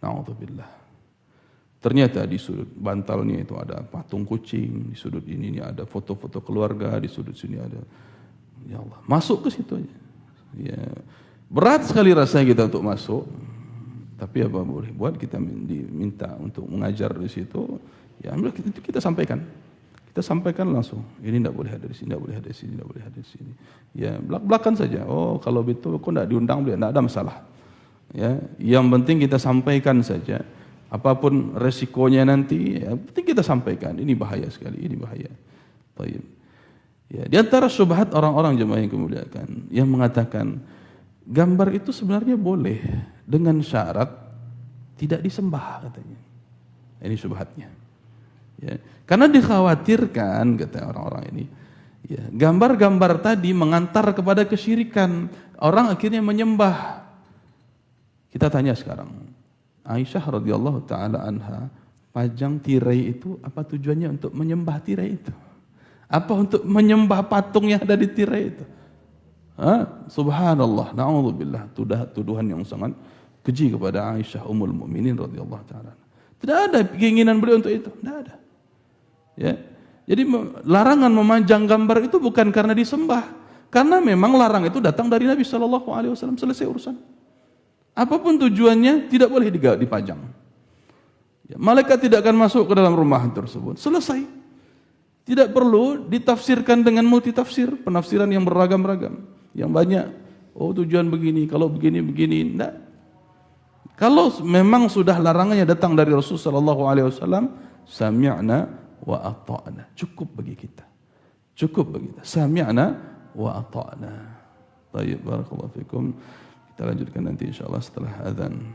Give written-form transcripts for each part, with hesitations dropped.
Na'udzubillah. Ternyata di sudut bantalnya itu ada patung kucing, di sudut ini ada foto-foto keluarga, di sudut sini ada, ya Allah, masuk ke situ aja. Ya, berat sekali rasanya kita untuk masuk, tapi apa boleh buat, kita diminta untuk mengajar di situ, ya kita sampaikan. Kita sampaikan langsung, ini tidak boleh ada di sini, tidak boleh ada di sini, tidak boleh ada di sini. Ya, belak-belakan saja. Oh, kalau begitu kok tidak diundang, tidak ada masalah. Ya, yang penting kita sampaikan saja. Apapun resikonya nanti, ya, penting kita sampaikan. Ini bahaya sekali, ini bahaya. Baik. Ya, di antara syubhat orang-orang jemaah yang kemuliaan yang mengatakan gambar itu sebenarnya boleh dengan syarat tidak disembah, katanya. Ini syubhatnya. Ya, karena dikhawatirkan, kata orang-orang ini, ya, gambar-gambar tadi mengantar kepada kesyirikan, orang akhirnya menyembah. Kita tanya sekarang, Aisyah radhiyallahu taala anha pajang tirai itu apa tujuannya? Untuk menyembah tirai itu? Apa untuk menyembah patung yang ada di tirai itu? Subhanallah, na'udzubillah, tuduhan yang sangat keji kepada Aisyah ummul mukminin radhiyallahu taala. Tidak ada keinginan beliau untuk itu, tidak ada. Ya. Jadi larangan memajang gambar itu bukan karena disembah, karena memang larang itu datang dari Nabi sallallahu alaihi wasallam, selesai urusan. Apapun tujuannya tidak boleh dipajang. Ya, malaikat tidak akan masuk ke dalam rumah tersebut. Selesai. Tidak perlu ditafsirkan dengan multitafsir, penafsiran yang beragam-ragam, yang banyak. Oh, tujuan begini, kalau begini, enggak. Kalau memang sudah larangannya datang dari Rasul sallallahu alaihi wasallam, sami'na wa ata'na, cukup bagi kita. Cukup bagi kita. Sami'na wa ata'na. Baik, barakallahu fikum. Kita lanjutkan nanti insyaallah setelah azan.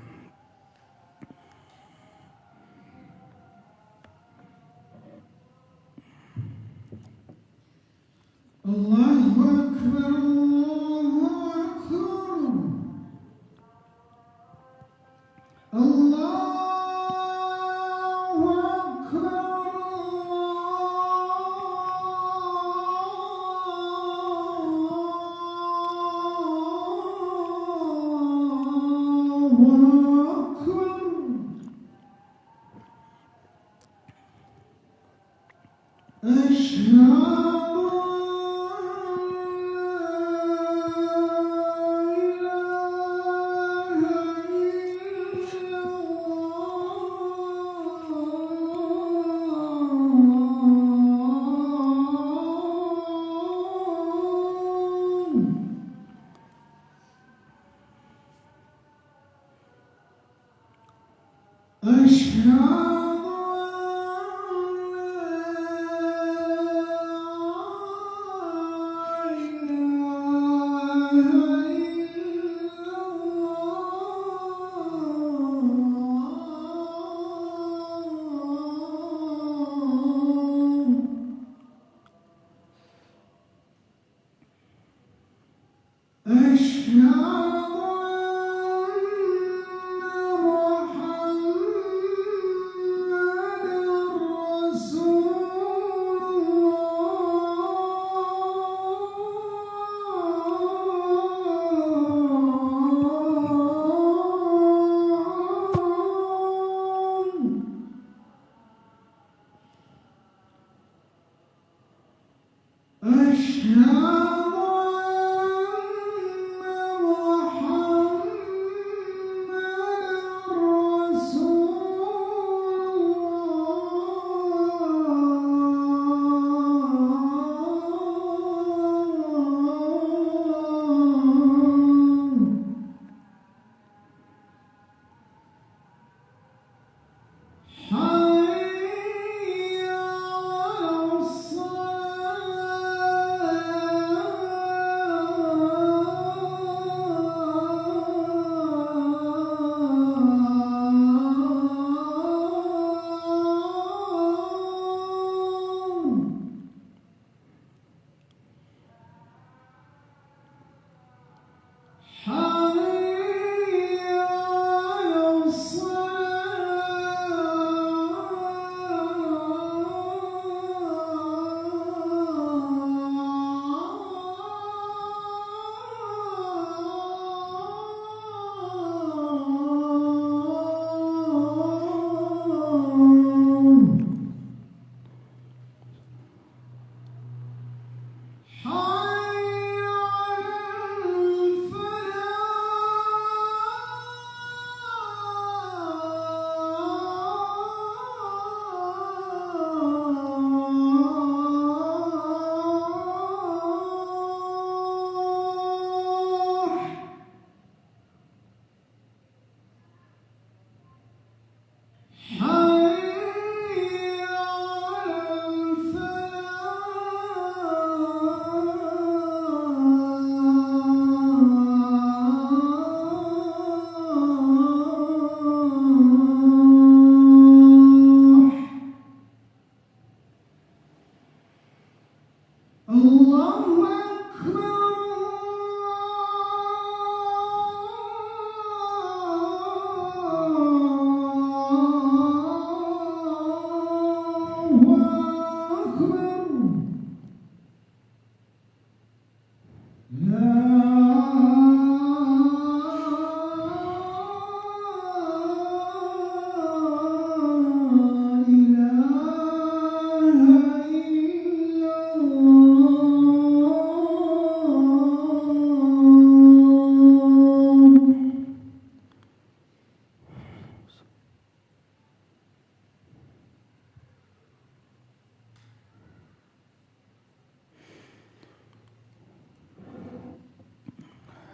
Allahu akbar, Allahu akbar. Allahu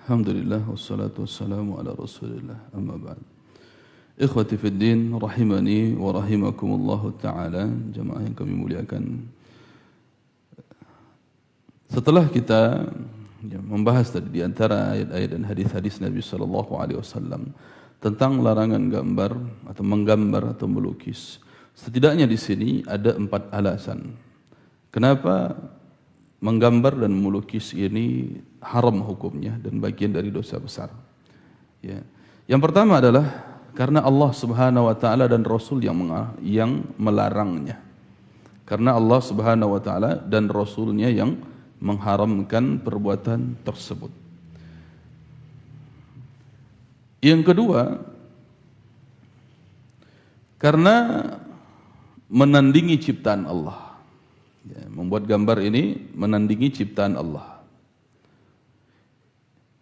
Alhamdulillah wassalatu wassalamu ala Rasulillah. Amma ba'd. Ikhwati fid din rahimani wa rahimakumullah taala, jemaah yang kami muliakan. Setelah kita membahas tadi di antara ayat-ayat dan hadis-hadis Nabi sallallahu alaihi wasallam tentang larangan gambar atau menggambar atau melukis, setidaknya di sini ada 4 alasan kenapa menggambar dan melukis ini haram hukumnya dan bagian dari dosa besar. Ya. Yang pertama adalah karena Allah Subhanahu wa taala dan Rasul yang melarangnya. Karena Allah Subhanahu wa taala dan Rasulnya yang mengharamkan perbuatan tersebut. Yang kedua, karena menandingi ciptaan Allah. Ya, membuat gambar ini menandingi ciptaan Allah.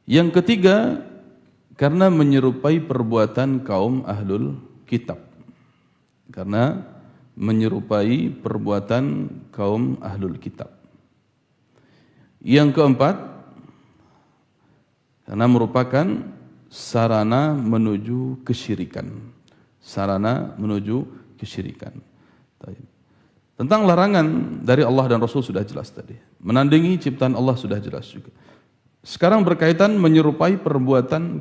Yang ketiga, karena menyerupai perbuatan kaum ahlul kitab. Karena menyerupai perbuatan kaum ahlul kitab. Yang keempat, karena merupakan sarana menuju kesyirikan. Sarana menuju kesyirikan. Tentang larangan dari Allah dan Rasul sudah jelas tadi. Menandingi ciptaan Allah sudah jelas juga. Sekarang berkaitan menyerupai perbuatan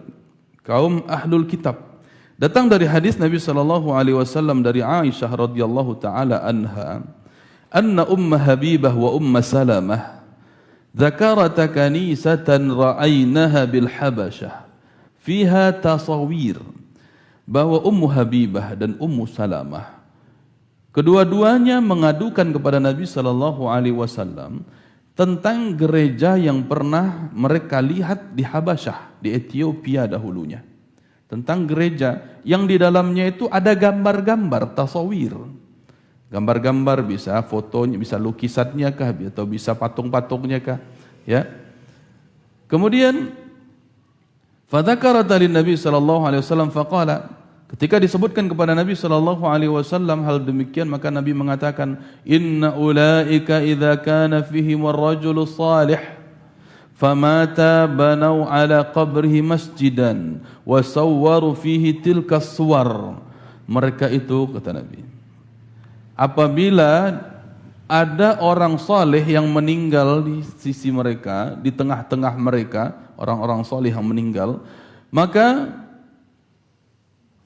kaum ahlul kitab. Datang dari hadis Nabi sallallahu alaihi wasallam dari Aisyah radhiyallahu taala anha, anna Habibah wa Salamah dzakarata kanisatan ra'ainaha bil Habasyah fiha tasawir. Bahwa Habibah dan Salamah kedua-duanya mengadukan kepada Nabi sallallahu alaihi wasallam tentang gereja yang pernah mereka lihat di Habasyah, di Ethiopia dahulunya. Tentang gereja yang di dalamnya itu ada gambar-gambar, tasawir. Gambar-gambar bisa fotonya, bisa lukisannya kah, atau bisa patung-patungnya kah, ya. Kemudian fadzakarat lin-nabi sallallahu alaihi wasallam faqala, ketika disebutkan kepada Nabi sallallahu alaihi wasallam hal demikian, maka Nabi mengatakan, inna ulaika idza kana fihim ar-rajulu salih famata banau ala qabrihi masjidan wa sawwaru fihi tilka suwar. Mereka itu, kata Nabi, apabila ada orang saleh yang meninggal di sisi mereka, di tengah-tengah mereka, orang-orang saleh yang meninggal, maka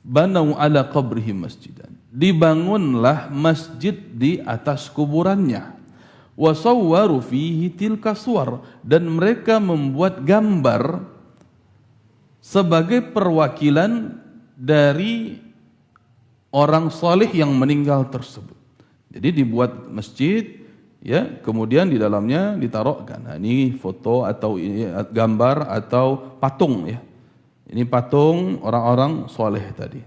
banau ala qabrihi masjidan, dibangunlah masjid di atas kuburannya. Wa sawwaru fihi tilka suwar, dan mereka membuat gambar sebagai perwakilan dari orang saleh yang meninggal tersebut. Jadi dibuat masjid, ya, kemudian di dalamnya ditaruhkan, nah, ini foto atau ini gambar atau patung, ya. Ini patung orang-orang soleh tadi.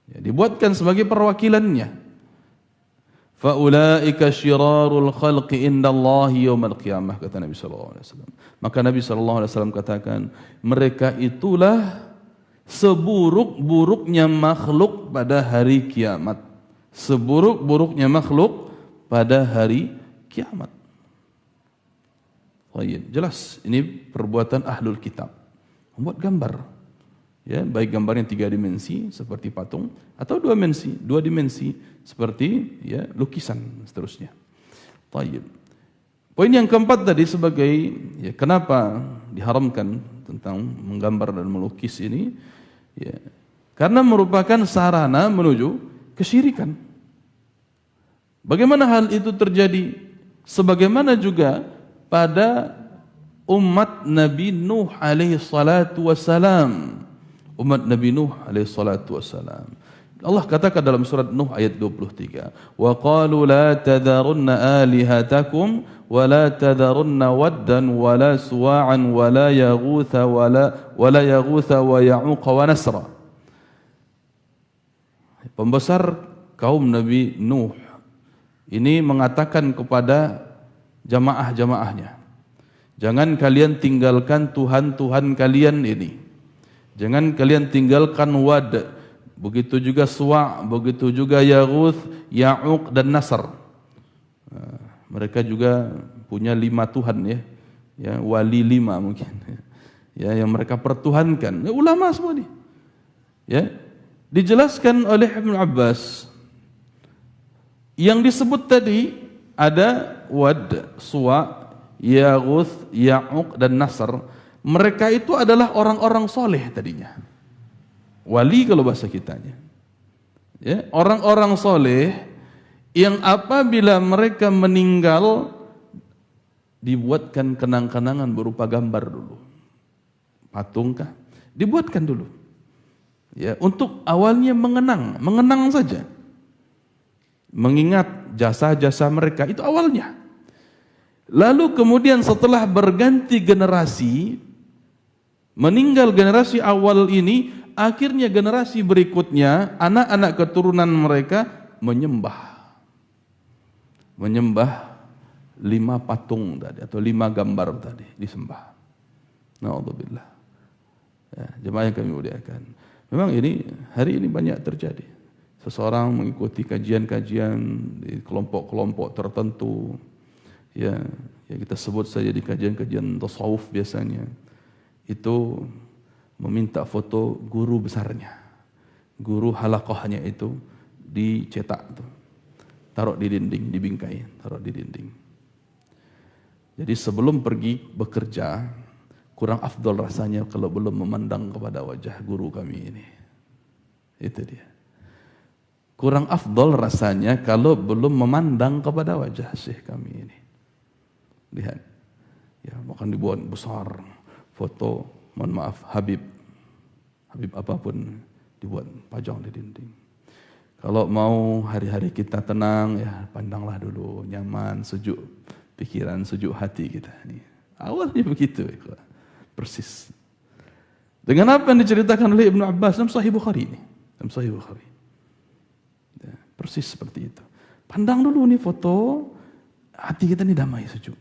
Ya, dibuatkan sebagai perwakilannya. Faulaika syirarul khalqi indallahi yaumil qiyamah, kata Nabi sallallahu alaihi wasallam. Maka Nabi sallallahu alaihi wasallam katakan, mereka itulah seburuk-buruknya makhluk pada hari kiamat. Seburuk-buruknya makhluk pada hari kiamat. Jelas ini perbuatan ahlul kitab. Membuat gambar. Ya, baik gambar yang 3 dimensi seperti patung atau 2 dimensi seperti, ya, lukisan seterusnya. Tayyib. Poin yang keempat tadi sebagai, ya, kenapa diharamkan tentang menggambar dan melukis ini, ya, karena merupakan sarana menuju kesyirikan. Bagaimana hal itu terjadi? Sebagaimana juga pada umat Nabi Nuh alaihi salatu wassalam. Umat Nabi Nuh alaihi salatu wassalam. Allah katakan dalam surat Nuh ayat 23, wa qalu la tadharunna alihatakum wa la tadharunna waddan wa la suwa'an wa la yaghutha wa ya'uq wa nasra. Pembesar kaum Nabi Nuh ini mengatakan kepada jamaah-jamaahnya, jangan kalian tinggalkan Tuhan-Tuhan kalian ini. Jangan kalian tinggalkan Wad, begitu juga Suwa', begitu juga Yaghuth, Ya'uq dan Nasr. Mereka juga punya 5 Tuhan, ya, wali 5 mungkin. ya, yang mereka pertuhankan. Ya, ulama semua nih. Ya, dijelaskan oleh Ibnu Abbas. Yang disebut tadi ada Wad, Suwa, Yaghuth, Ya'uq dan Nasr. Mereka itu adalah orang-orang soleh tadinya. Wali kalau bahasa kitanya. Ya, orang-orang soleh yang apabila mereka meninggal dibuatkan kenang-kenangan berupa gambar dulu. Patungkah? Dibuatkan dulu. Ya, untuk awalnya mengenang saja. Mengingat jasa-jasa mereka itu awalnya. Lalu kemudian setelah berganti generasi, meninggal generasi awal ini, akhirnya generasi berikutnya, anak-anak keturunan mereka menyembah 5 patung tadi atau 5 gambar tadi disembah. Na'udzubillah. Ya, jemaah yang kami muliakan. Memang ini hari ini banyak terjadi. Seseorang mengikuti kajian-kajian di kelompok-kelompok tertentu. Ya, kita sebut saja di kajian-kajian tasawuf biasanya. Itu meminta foto guru besarnya. Guru halaqahnya itu dicetak tuh. Taruh di dinding, di bingkai, taruh di dinding. Jadi sebelum pergi bekerja, kurang afdol rasanya kalau belum memandang kepada wajah guru kami ini. Itu dia. Kurang afdol rasanya kalau belum memandang kepada wajah syekh kami ini. Lihat. Ya, bahkan dibuat besar foto, mohon maaf, Habib apapun dibuat pajang di dinding. Kalau mau hari-hari kita tenang, ya pandanglah dulu, nyaman, sejuk pikiran, sejuk hati kita. Ini awalnya begitu, persis. Dengan apa yang diceritakan oleh Ibnu Abbas dalam Sahih Bukhari ini, dalam Sahih Bukhari, ya, persis seperti itu. Pandang dulu nih foto, hati kita ini damai, sejuk.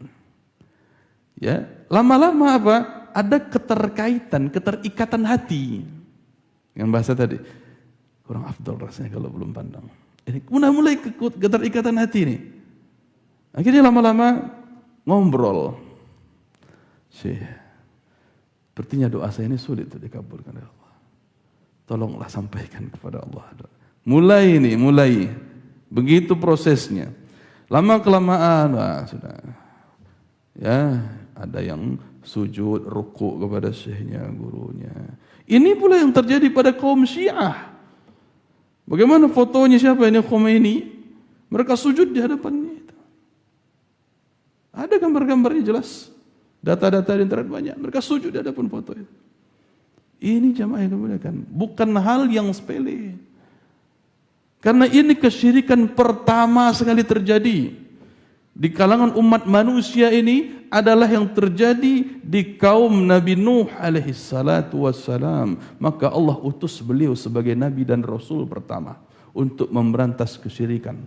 Ya, lama-lama apa? Ada keterikatan hati. Dengan bahasa tadi, kurang afdal rasanya kalau belum pandang. Ini mulai keterikatan hati ini. Akhirnya lama-lama ngobrol. Sepertinya doa saya ini sulit untuk dikabulkan oleh Allah. Tolonglah sampaikan kepada Allah. Mulai. Begitu prosesnya. Lama kelamaan, sudah. Ya, ada yang sujud, rukuk kepada syekhnya, gurunya. Ini pula yang terjadi pada kaum Syiah. Bagaimana fotonya siapa ini Khomeini? Mereka sujud di hadapannya itu. Ada gambar-gambarnya jelas. Data-data di internet banyak. Mereka sujud di hadapan foto itu. Ini jamaah yang dimuliakan. Bukan hal yang sepele. Karena ini kesyirikan pertama sekali terjadi di kalangan umat manusia ini adalah yang terjadi di kaum Nabi Nuh alaihi salatu wassalam. Maka Allah utus beliau sebagai Nabi dan Rasul pertama untuk memberantas kesyirikan.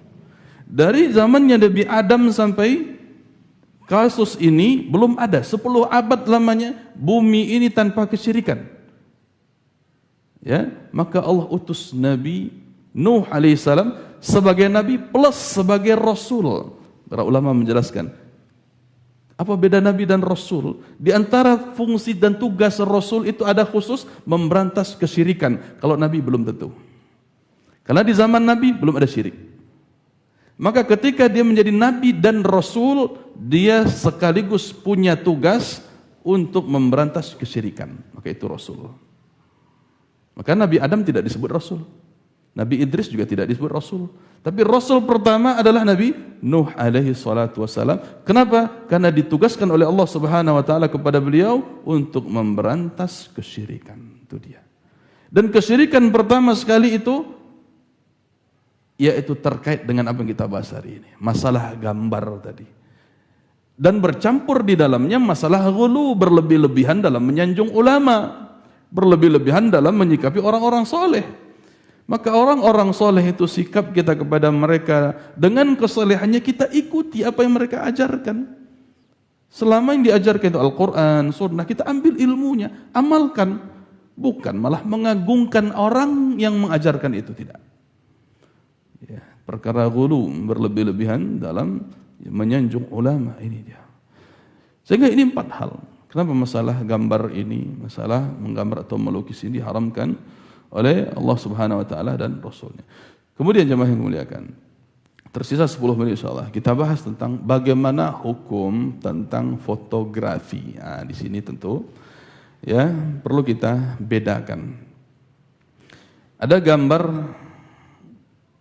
Dari zamannya Nabi Adam sampai kasus ini belum ada 10 abad lamanya bumi ini tanpa kesyirikan. Ya, maka Allah utus Nabi Nuh alaihi salam sebagai Nabi plus sebagai Rasul. Para ulama menjelaskan apa beda Nabi dan Rasul? Di antara fungsi dan tugas Rasul itu ada khusus memberantas kesyirikan. Kalau Nabi belum tentu. Karena di zaman Nabi belum ada syirik. Maka ketika dia menjadi Nabi dan Rasul, dia sekaligus punya tugas untuk memberantas kesyirikan. Maka itu Rasul. Maka Nabi Adam tidak disebut Rasul. Nabi Idris juga tidak disebut Rasul. Tapi Rasul pertama adalah Nabi Nuh alaihi salatu wassalam. Kenapa? Karena ditugaskan oleh Allah Subhanahu wa taala kepada beliau untuk memberantas kesyirikan. Itu dia. Dan kesyirikan pertama sekali itu yaitu terkait dengan apa yang kita bahas hari ini. Masalah gambar tadi. Dan bercampur di dalamnya masalah ghulu, berlebih-lebihan dalam menyanjung ulama, berlebih-lebihan dalam menyikapi orang-orang soleh. Maka orang-orang soleh itu sikap kita kepada mereka dengan kesalehannya kita ikuti apa yang mereka ajarkan. Selama yang diajarkan itu Al-Quran, Sunnah, kita ambil ilmunya, amalkan. Bukan malah mengagungkan orang yang mengajarkan itu, tidak. Ya, perkara ghulu, berlebih-lebihan dalam menyanjung ulama, ini dia. Sehingga ini 4 hal. Kenapa masalah gambar ini, masalah menggambar atau melukis ini diharamkan oleh Allah Subhanahu wa taala dan Rasulnya. Kemudian jemaah yang muliakan, tersisa 10 menit insyaallah kita bahas tentang bagaimana hukum tentang fotografi. Nah, di sini tentu ya perlu kita bedakan. Ada gambar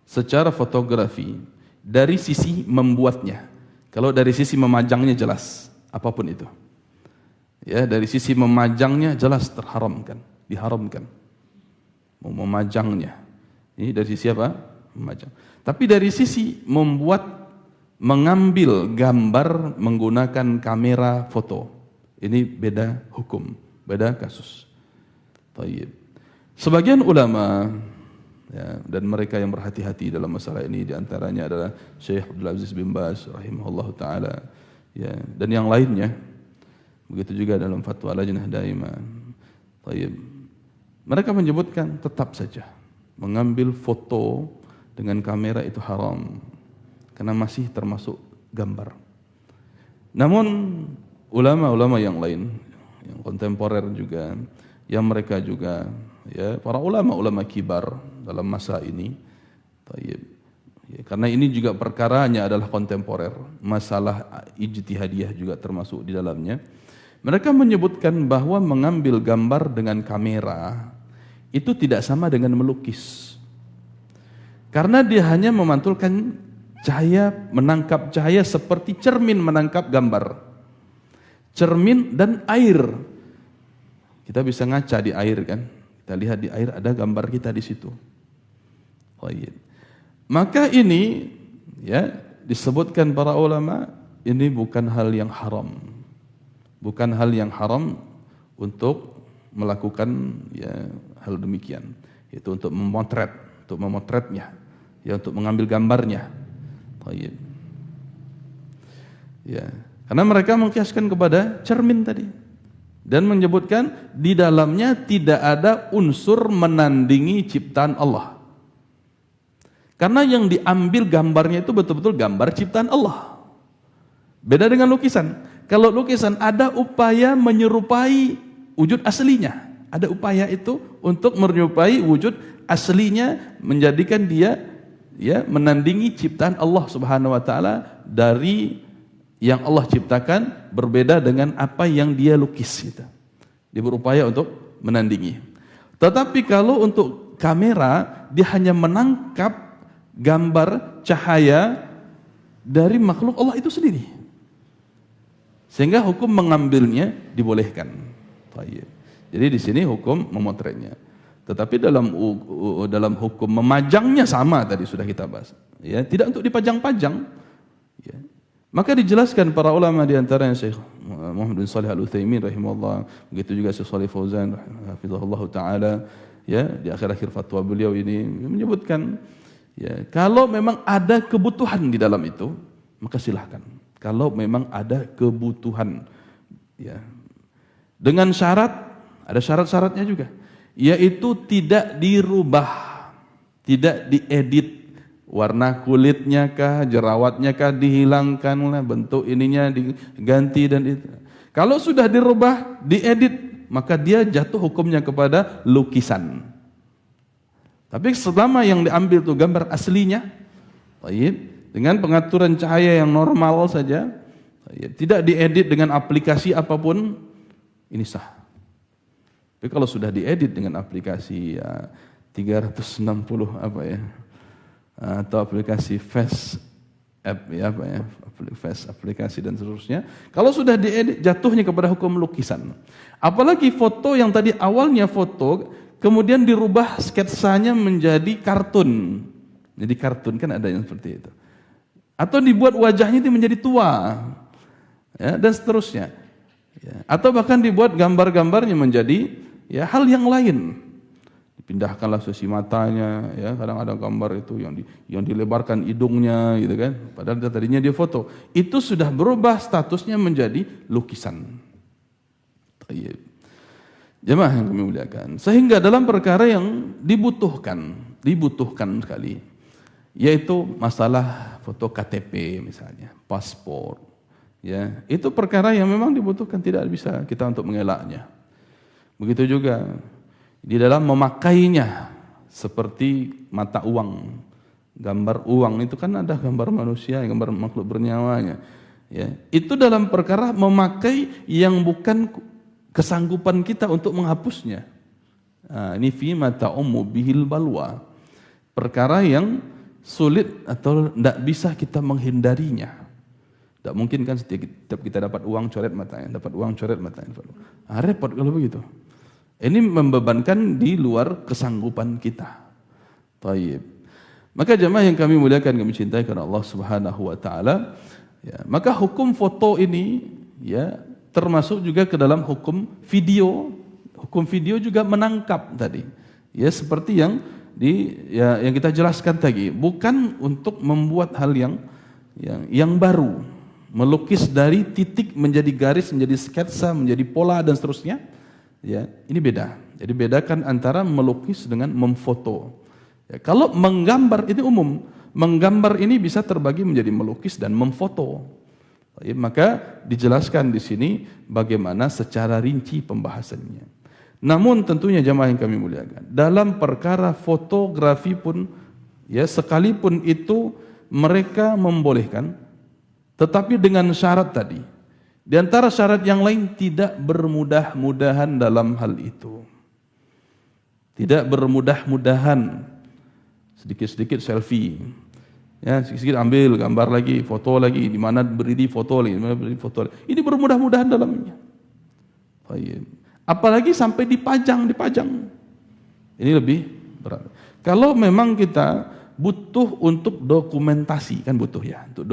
secara fotografi dari sisi membuatnya. Kalau dari sisi memajangnya jelas, apapun itu. Ya, dari sisi memajangnya jelas terharamkan, diharamkan. Mau memajangnya. Ini dari sisi apa? Memajang. Tapi dari sisi mengambil gambar menggunakan kamera foto. Ini beda hukum, beda kasus. Tayyib. Sebagian ulama ya, dan mereka yang berhati-hati dalam masalah ini diantaranya adalah Syekh Abdul Aziz bin Baz rahimahullah taala ya, dan yang lainnya. Begitu juga dalam fatwa Lajnah Daimah. Tayyib. Mereka menyebutkan tetap saja mengambil foto dengan kamera itu haram karena masih termasuk gambar. Namun ulama-ulama yang lain, yang kontemporer juga, yang mereka juga ya para ulama-ulama kibar dalam masa ini. Tayyib. Ya, karena ini juga perkaranya adalah kontemporer, masalah ijtihadiyah juga termasuk di dalamnya. Mereka menyebutkan bahwa mengambil gambar dengan kamera itu tidak sama dengan melukis. Karena dia hanya memantulkan cahaya, menangkap cahaya seperti cermin menangkap gambar. Cermin dan air. Kita bisa ngaca di air kan? Kita lihat di air ada gambar kita di situ. Oh iya. Maka ini ya disebutkan para ulama ini bukan hal yang haram. Bukan hal yang haram untuk melakukan ya hal demikian, yaitu untuk memotretnya, ya untuk mengambil gambarnya. Baik. Ya, karena mereka mengkiaskan kepada cermin tadi dan menyebutkan di dalamnya tidak ada unsur menandingi ciptaan Allah. Karena yang diambil gambarnya itu betul-betul gambar ciptaan Allah. Beda dengan lukisan. Kalau lukisan ada upaya menyerupai wujud aslinya. Ada upaya itu untuk menyerupai wujud aslinya, menjadikan dia ya menandingi ciptaan Allah Subhanahu wa taala dari yang Allah ciptakan berbeda dengan apa yang dia lukis gitu. Dia berupaya untuk menandingi. Tetapi kalau untuk kamera dia hanya menangkap gambar cahaya dari makhluk Allah itu sendiri. Sehingga hukum mengambilnya dibolehkan. Jadi di sini hukum memotretnya. Tetapi dalam hukum memajangnya sama tadi sudah kita bahas. Ya, tidak untuk dipajang-pajang. Ya. Maka dijelaskan para ulama di antaranya Syekh Muhammad bin Shalih Al-Utsaimin rahimahullah, begitu juga Syekh Shalih Fauzan hafizahullah taala, ya, di akhir-akhir fatwa beliau ini menyebutkan ya, kalau memang ada kebutuhan di dalam itu, maka silahkan. Kalau memang ada kebutuhan, ya, dengan syarat, ada syarat-syaratnya juga, yaitu tidak dirubah, tidak diedit, warna kulitnya kah, jerawatnya kah dihilangkan lah, bentuk ininya diganti dan itu. Kalau sudah dirubah, diedit, maka dia jatuh hukumnya kepada lukisan. Tapi selama yang diambil itu gambar aslinya, baik. Dengan pengaturan cahaya yang normal saja, tidak diedit dengan aplikasi apapun, ini sah. Tapi kalau sudah diedit dengan aplikasi ya, 360 apa ya, atau aplikasi Face App ya, apa ya, Face aplikasi dan seterusnya, kalau sudah diedit jatuhnya kepada hukum lukisan. Apalagi foto yang tadi awalnya foto, kemudian dirubah sketsanya menjadi kartun. Jadi kartun kan ada yang seperti itu. Atau dibuat wajahnya itu menjadi tua, ya, dan seterusnya. Ya. Atau bahkan dibuat gambar-gambarnya menjadi ya hal yang lain. Dipindahkanlah sisi matanya, ya, kadang-kadang gambar itu yang dilebarkan hidungnya, gitu kan. Padahal tadinya dia foto. Itu sudah berubah statusnya menjadi lukisan. Jemaah yang kami muliakan. Sehingga dalam perkara yang dibutuhkan sekali, yaitu masalah foto KTP misalnya, paspor, Ya, itu perkara yang memang dibutuhkan, tidak bisa kita untuk mengelaknya. Begitu juga di dalam memakainya, seperti mata uang, gambar uang itu kan ada gambar manusia, gambar makhluk bernyawa. Ya, itu dalam perkara memakai yang bukan kesanggupan kita untuk menghapusnya. Nah, ini fi mata ummu bihil balwa, perkara yang sulit atau tidak bisa kita menghindarinya. Tidak mungkin kan setiap kita dapat uang coret matanya, dapat uang coret matanya. Repot kalau begitu. Ini membebankan di luar kesanggupan kita. Taib. Maka jemaah yang kami muliakan, kami cintai karena Allah Subhanahu wa taala, ya, maka hukum foto ini ya termasuk juga ke dalam hukum video. Hukum video juga menangkap tadi. Ya, seperti yang yang kita jelaskan tadi, bukan untuk membuat hal yang baru, melukis dari titik menjadi garis, menjadi sketsa, menjadi pola dan seterusnya. Ya, ini beda. Jadi bedakan antara melukis dengan memfoto. Ya, kalau menggambar ini umum, menggambar ini bisa terbagi menjadi melukis dan memfoto. Ya, maka dijelaskan di sini bagaimana secara rinci pembahasannya. Namun tentunya jamaah yang kami muliakan, dalam perkara fotografi pun, ya sekalipun itu mereka membolehkan, tetapi dengan syarat tadi. Di antara syarat yang lain, tidak bermudah-mudahan dalam hal itu. Tidak bermudah-mudahan, sedikit-sedikit selfie, ya sedikit ambil gambar lagi, foto lagi, di mana berdiri foto lagi, di mana berdiri foto lagi. Ini bermudah-mudahan dalamnya. Baik. Apalagi sampai dipajang. Ini lebih berat. Kalau memang kita butuh untuk dokumentasi, kan butuh ya, untuk